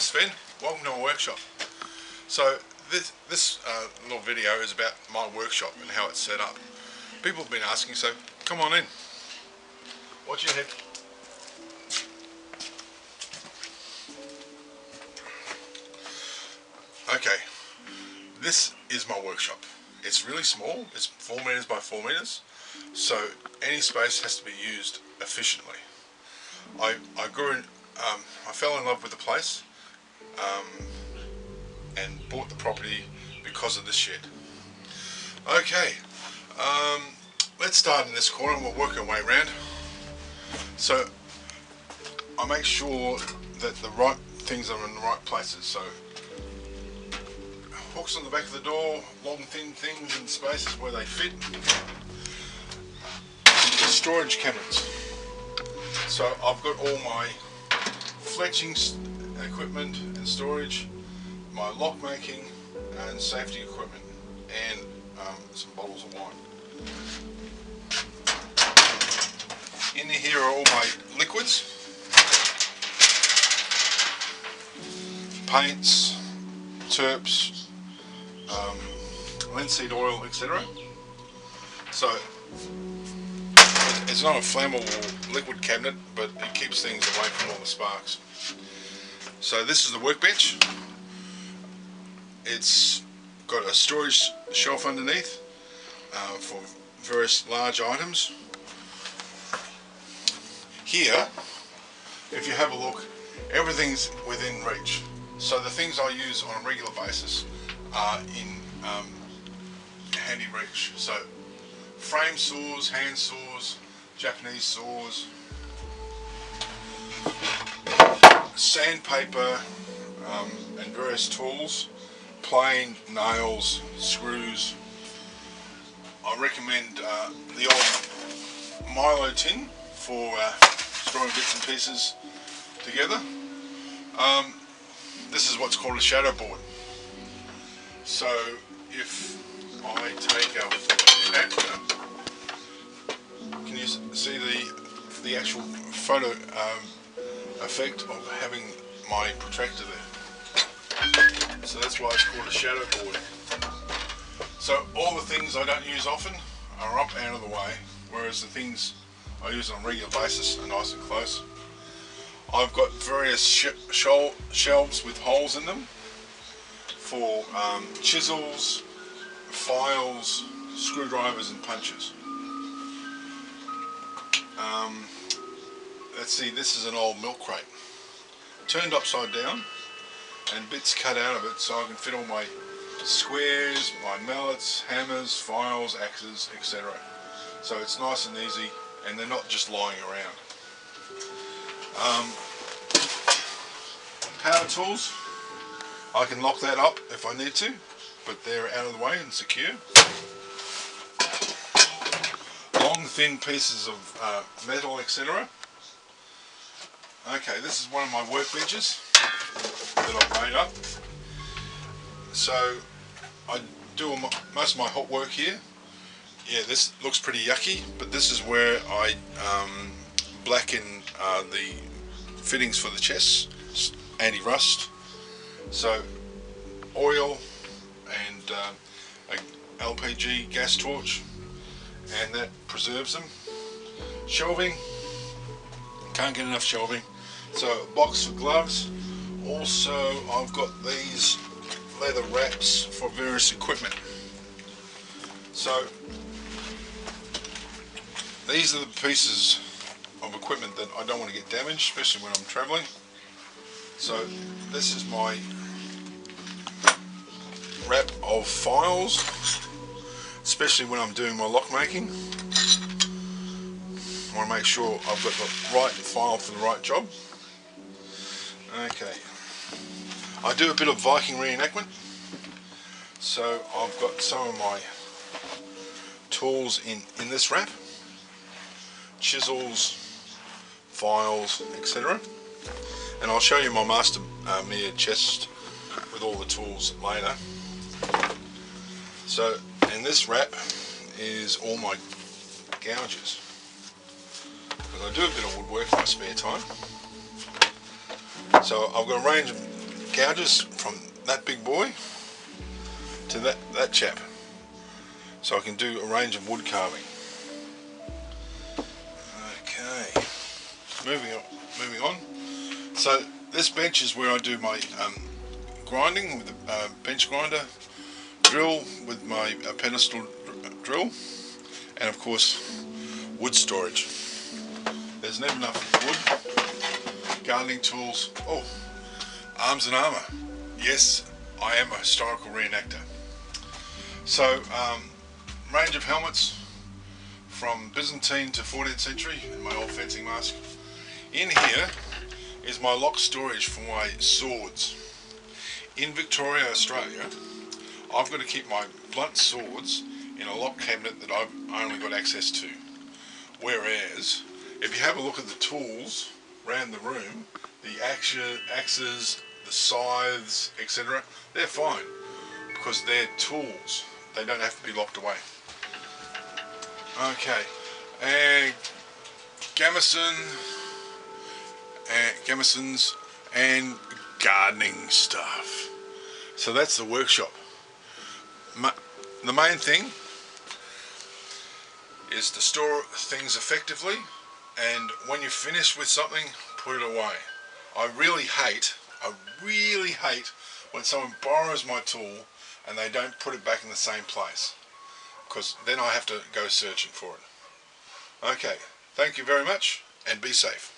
Sven, welcome to my workshop. So this little video is about my workshop and how it's set up. People have been asking, so come on in. Watch your head. Okay, this is my workshop. It's really small, it's 4 meters by 4 meters, so any space has to be used efficiently. I fell in love with the place and bought the property because of this shed. Okay, let's start in this corner and we'll work our way around. So I make sure that the right things are in the right places. So hooks on the back of the door, long thin things in spaces where they fit. Storage cabinets. So I've got all my fletching equipment and storage, my lock making and safety equipment, and some bottles of wine. In here are all my liquids, paints, terps, linseed oil, etc. So it's not a flammable liquid cabinet, but it keeps things away from all the sparks. So this is the workbench. It's got a storage shelf underneath for various large items. Here, if you have a look, everything's within reach. So the things I use on a regular basis are in handy reach. So frame saws, hand saws, Japanese saws, sandpaper and various tools, plane, nails, screws. I recommend the old Milo tin for storing bits and pieces together. This is what's called a shadow board. So if I take our protractor, can you see the actual photo effect of having my protractor there? So that's why it's called a shadow board. So all the things I don't use often are up out of the way, whereas the things I use on a regular basis are nice and close. I've got various shelves with holes in them for chisels, files, screwdrivers and punches. Let's see, this is an old milk crate turned upside down and bits cut out of it so I can fit all my squares, my mallets, hammers, files, axes, etc. So it's nice and easy and they're not just lying around. Power tools, I can lock that up if I need to, but they're out of the way and secure. Long thin pieces of metal, etc. Okay, this is one of my workbenches that I've made up. So I do most of my hot work here. Yeah, this looks pretty yucky, but this is where I blacken the fittings for the chests, anti-rust. So oil and a LPG gas torch, and that preserves them. Shelving, can't get enough shelving. So a box for gloves. Also I've got these leather wraps for various equipment. So these are the pieces of equipment that I don't want to get damaged, especially when I'm traveling. So this is my wrap of files, especially when I'm doing my lock making. I want to make sure I've got the right file for the right job. Okay, I do a bit of Viking reenactment, so I've got some of my tools in this wrap, chisels, files, etc. And I'll show you my master Mia chest with all the tools later. So in this wrap is all my gouges, because I do a bit of woodwork in my spare time. So I've got a range of gouges from that big boy to that chap, so I can do a range of wood carving. Okay, moving on. So this bench is where I do my grinding with the bench grinder, drill with my pedestal drill, and of course wood storage. There's never enough wood. Gardening tools. Oh, arms and armour. Yes, I am a historical reenactor. So range of helmets from Byzantine to 14th century, and my old fencing mask. In here is my lock storage for my swords. In Victoria, Australia, I've got to keep my blunt swords in a lock cabinet that I've only got access to. Whereas, if you have a look at the tools around the room, the axes, the scythes, etc., they're fine because they're tools. They don't have to be locked away. Okay, and gamisons and gardening stuff. So that's the workshop. The main thing is to store things effectively, and when you're finished with something, put it away. I really hate when someone borrows my tool and they don't put it back in the same place, because then I have to go searching for it. Okay, thank you very much and be safe.